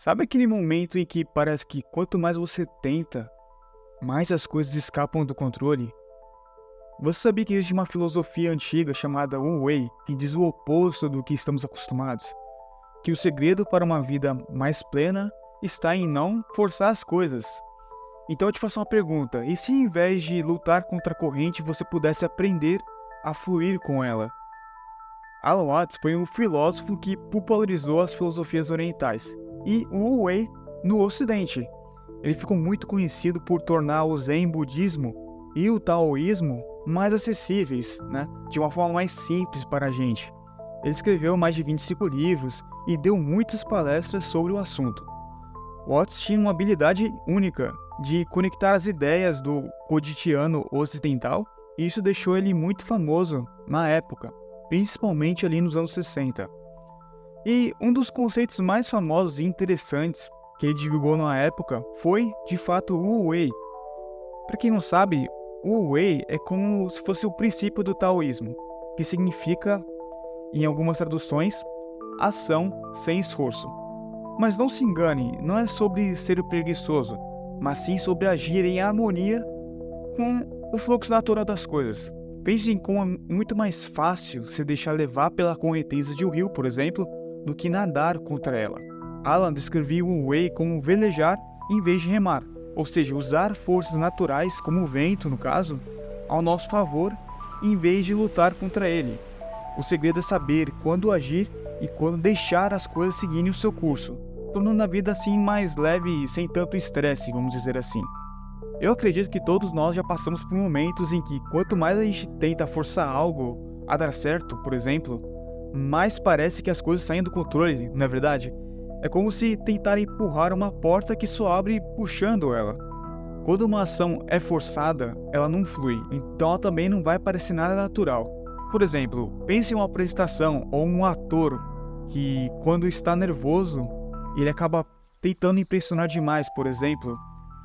Sabe aquele momento em que parece que quanto mais você tenta, mais as coisas escapam do controle? Você sabia que existe uma filosofia antiga chamada Wu Wei, que diz o oposto do que estamos acostumados? Que o segredo para uma vida mais plena está em não forçar as coisas. Então eu te faço uma pergunta, e se em vez de lutar contra a corrente você pudesse aprender a fluir com ela? Alan Watts foi um filósofo que popularizou as filosofias orientais e o Wu Wei no Ocidente. Ele ficou muito conhecido por tornar o Zen budismo e o taoísmo mais acessíveis, de uma forma mais simples para a gente. Ele escreveu mais de 25 livros e deu muitas palestras sobre o assunto. Watts tinha uma habilidade única de conectar as ideias do cotidiano ocidental e isso deixou ele muito famoso na época, principalmente ali nos anos 60. E um dos conceitos mais famosos e interessantes que ele divulgou na época foi, de fato, o Wu Wei. Para quem não sabe, o Wu Wei é como se fosse o princípio do taoísmo, que significa, em algumas traduções, ação sem esforço. Mas não se engane, não é sobre ser preguiçoso, mas sim sobre agir em harmonia com o fluxo natural das coisas. Pense em como é muito mais fácil se deixar levar pela correnteza de um rio, por exemplo, do que nadar contra ela. Alan descrevia o Wu Wei como velejar em vez de remar, ou seja, usar forças naturais, como o vento no caso, ao nosso favor, em vez de lutar contra ele. O segredo é saber quando agir e quando deixar as coisas seguirem o seu curso, tornando a vida assim mais leve e sem tanto estresse, vamos dizer assim. Eu acredito que todos nós já passamos por momentos em que quanto mais a gente tenta forçar algo a dar certo, por exemplo, mais parece que as coisas saem do controle, não é verdade? É como se tentar empurrar uma porta que só abre puxando ela. Quando uma ação é forçada, ela não flui, então ela também não vai parecer nada natural. Por exemplo, pense em uma apresentação ou um ator que, quando está nervoso, ele acaba tentando impressionar demais, por exemplo.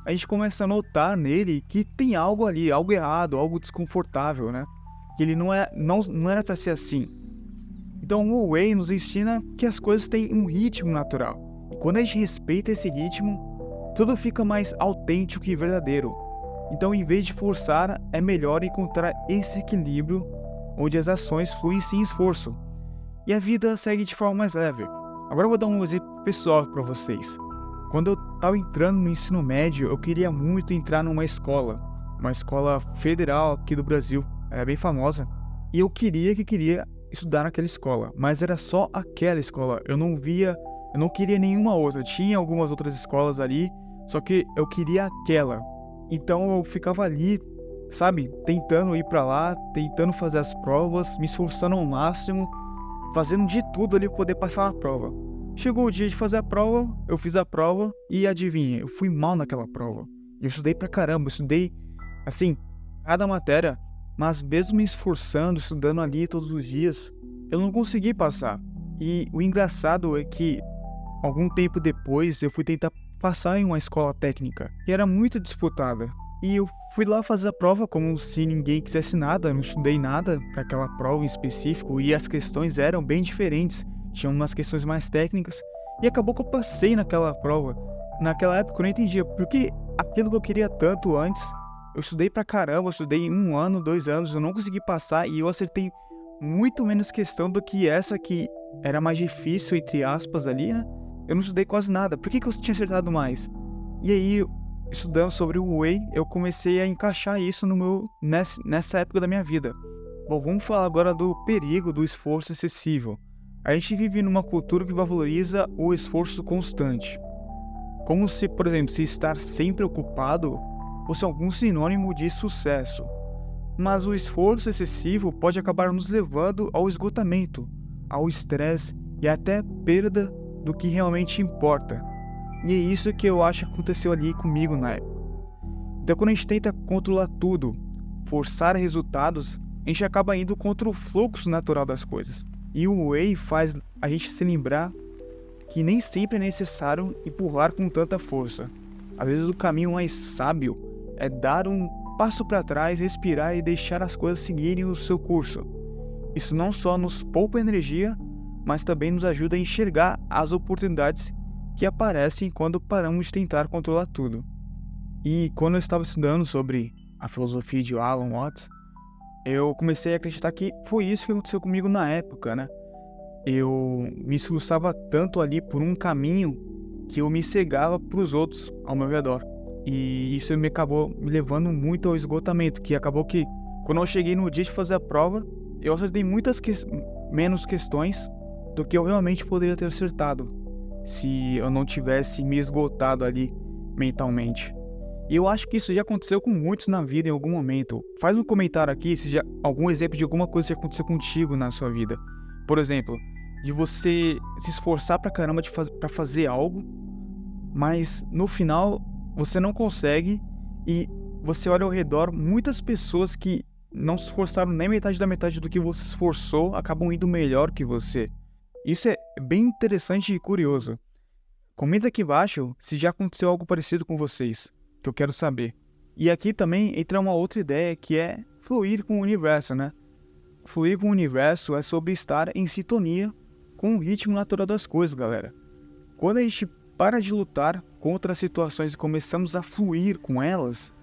A gente começa a notar nele que tem algo ali, algo errado, algo desconfortável, Que ele não era para ser assim. Então o Wu Wei nos ensina que as coisas têm um ritmo natural. E quando a gente respeita esse ritmo, tudo fica mais autêntico e verdadeiro. Então, em vez de forçar, é melhor encontrar esse equilíbrio onde as ações fluem sem esforço. E a vida segue de forma mais leve. Agora eu vou dar um exemplo pessoal para vocês. Quando eu estava entrando no ensino médio, eu queria muito entrar numa escola. Uma escola federal aqui do Brasil. Era bem famosa. E eu queria estudar naquela escola, mas era só aquela escola. Eu não queria nenhuma outra. Tinha algumas outras escolas ali, só que eu queria aquela. Então eu ficava ali, tentando ir pra lá, tentando fazer as provas, me esforçando ao máximo, fazendo de tudo ali pra poder passar na prova. Chegou o dia de fazer a prova, eu fiz a prova e adivinha, eu fui mal naquela prova. Eu estudei pra caramba, eu estudei, cada matéria. Mas mesmo me esforçando, estudando ali todos os dias, eu não consegui passar. E o engraçado é que, algum tempo depois, eu fui tentar passar em uma escola técnica, que era muito disputada. E eu fui lá fazer a prova como se ninguém quisesse nada, eu não estudei nada para aquela prova em específico, e as questões eram bem diferentes. Tinham umas questões mais técnicas, e acabou que eu passei naquela prova. Naquela época eu não entendia, porque aquilo que eu queria tanto antes, eu estudei pra caramba, eu estudei 1 ano, 2 anos, eu não consegui passar e eu acertei muito menos questão do que essa que era mais difícil, entre aspas, ali, Eu não estudei quase nada, por que eu tinha acertado mais? E aí, estudando sobre o Wu Wei, eu comecei a encaixar isso nessa época da minha vida. Bom, vamos falar agora do perigo do esforço excessivo. A gente vive numa cultura que valoriza o esforço constante. Como se, por exemplo, se estar sempre ocupado fosse algum sinônimo de sucesso. Mas o esforço excessivo pode acabar nos levando ao esgotamento, ao estresse e até perda do que realmente importa. E é isso que eu acho que aconteceu ali comigo na época. Então, quando a gente tenta controlar tudo, forçar resultados, a gente acaba indo contra o fluxo natural das coisas. E o Wei faz a gente se lembrar que nem sempre é necessário empurrar com tanta força. Às vezes o caminho mais sábio é dar um passo para trás, respirar e deixar as coisas seguirem o seu curso. Isso não só nos poupa energia, mas também nos ajuda a enxergar as oportunidades que aparecem quando paramos de tentar controlar tudo. E quando eu estava estudando sobre a filosofia de Alan Watts, eu comecei a acreditar que foi isso que aconteceu comigo na época, né? Eu me esforçava tanto ali por um caminho que eu me cegava para os outros ao meu redor. E isso me acabou me levando muito ao esgotamento, que acabou que, quando eu cheguei no dia de fazer a prova, eu acertei menos questões do que eu realmente poderia ter acertado, se eu não tivesse me esgotado ali mentalmente. E eu acho que isso já aconteceu com muitos na vida em algum momento. Faz um comentário aqui se já algum exemplo de alguma coisa que aconteceu contigo na sua vida. Por exemplo, de você se esforçar pra caramba pra fazer algo, mas no final você não consegue e você olha ao redor, muitas pessoas que não se esforçaram nem metade da metade do que você se esforçou acabam indo melhor que você. Isso é bem interessante e curioso. Comenta aqui embaixo se já aconteceu algo parecido com vocês, que eu quero saber. E aqui também entra uma outra ideia, que é fluir com o universo, né? Fluir com o universo é sobre estar em sintonia com o ritmo natural das coisas, galera. Quando a gente para de lutar contra as situações e começamos a fluir com elas,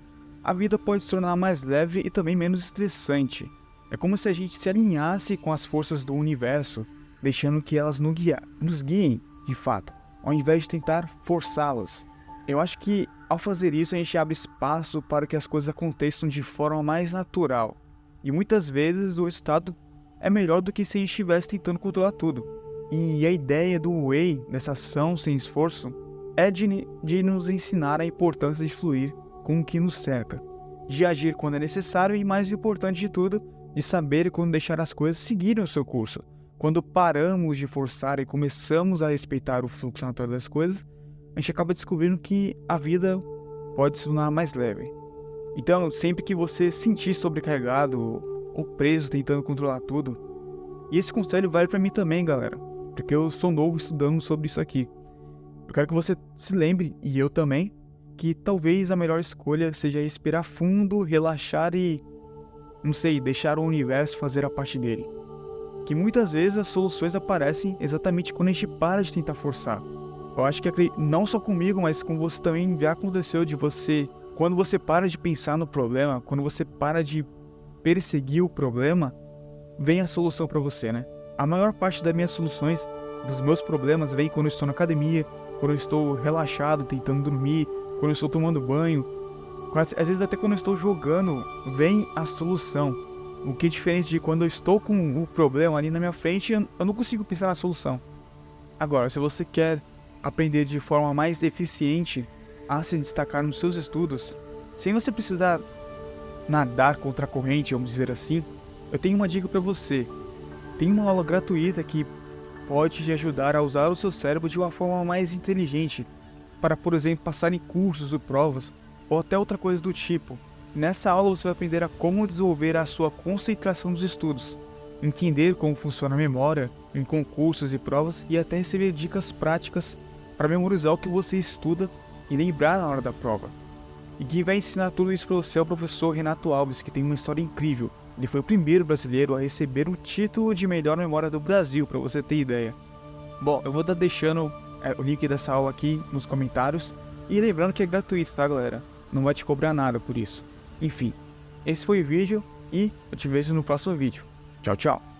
a vida pode se tornar mais leve e também menos estressante. É como se a gente se alinhasse com as forças do universo, deixando que elas nos guiem, de fato, ao invés de tentar forçá-las. Eu acho que, ao fazer isso, a gente abre espaço para que as coisas aconteçam de forma mais natural. E muitas vezes o resultado é melhor do que se a gente estivesse tentando controlar tudo. E a ideia do Wei, dessa ação sem esforço, é de nos ensinar a importância de fluir com o que nos cerca, de agir quando é necessário e, mais importante de tudo, de saber quando deixar as coisas seguirem o seu curso. Quando paramos de forçar e começamos a respeitar o fluxo natural das coisas, a gente acaba descobrindo que a vida pode se tornar mais leve. Então, sempre que você se sentir sobrecarregado ou preso tentando controlar tudo, e esse conselho vale pra mim também, galera, porque eu sou novo estudando sobre isso aqui. Eu quero que você se lembre, e eu também, que talvez a melhor escolha seja respirar fundo, relaxar e, não sei, deixar o universo fazer a parte dele. Que muitas vezes as soluções aparecem exatamente quando a gente para de tentar forçar. Eu acho que não só comigo, mas com você também já aconteceu de você, quando você para de pensar no problema, quando você para de perseguir o problema, vem a solução para você, né? A maior parte das minhas soluções, dos meus problemas, vem quando eu estou na academia, quando eu estou relaxado, tentando dormir, quando eu estou tomando banho, às vezes até quando eu estou jogando, vem a solução. O que é diferente de quando eu estou com o problema ali na minha frente, eu não consigo pensar na solução. Agora, se você quer aprender de forma mais eficiente a se destacar nos seus estudos, sem você precisar nadar contra a corrente, vamos dizer assim, eu tenho uma dica para você. Tem uma aula gratuita que pode te ajudar a usar o seu cérebro de uma forma mais inteligente, para, por exemplo, passar em cursos ou provas, ou até outra coisa do tipo. Nessa aula você vai aprender a como desenvolver a sua concentração nos estudos, entender como funciona a memória em concursos e provas e até receber dicas práticas para memorizar o que você estuda e lembrar na hora da prova. E quem vai ensinar tudo isso para você é o professor Renato Alves, que tem uma história incrível. Ele foi o primeiro brasileiro a receber o título de melhor memória do Brasil, para você ter ideia. Bom, eu vou estar deixando o link dessa aula aqui nos comentários. E lembrando que é gratuito, tá, galera? Não vai te cobrar nada por isso. Enfim, esse foi o vídeo e eu te vejo no próximo vídeo. Tchau, tchau!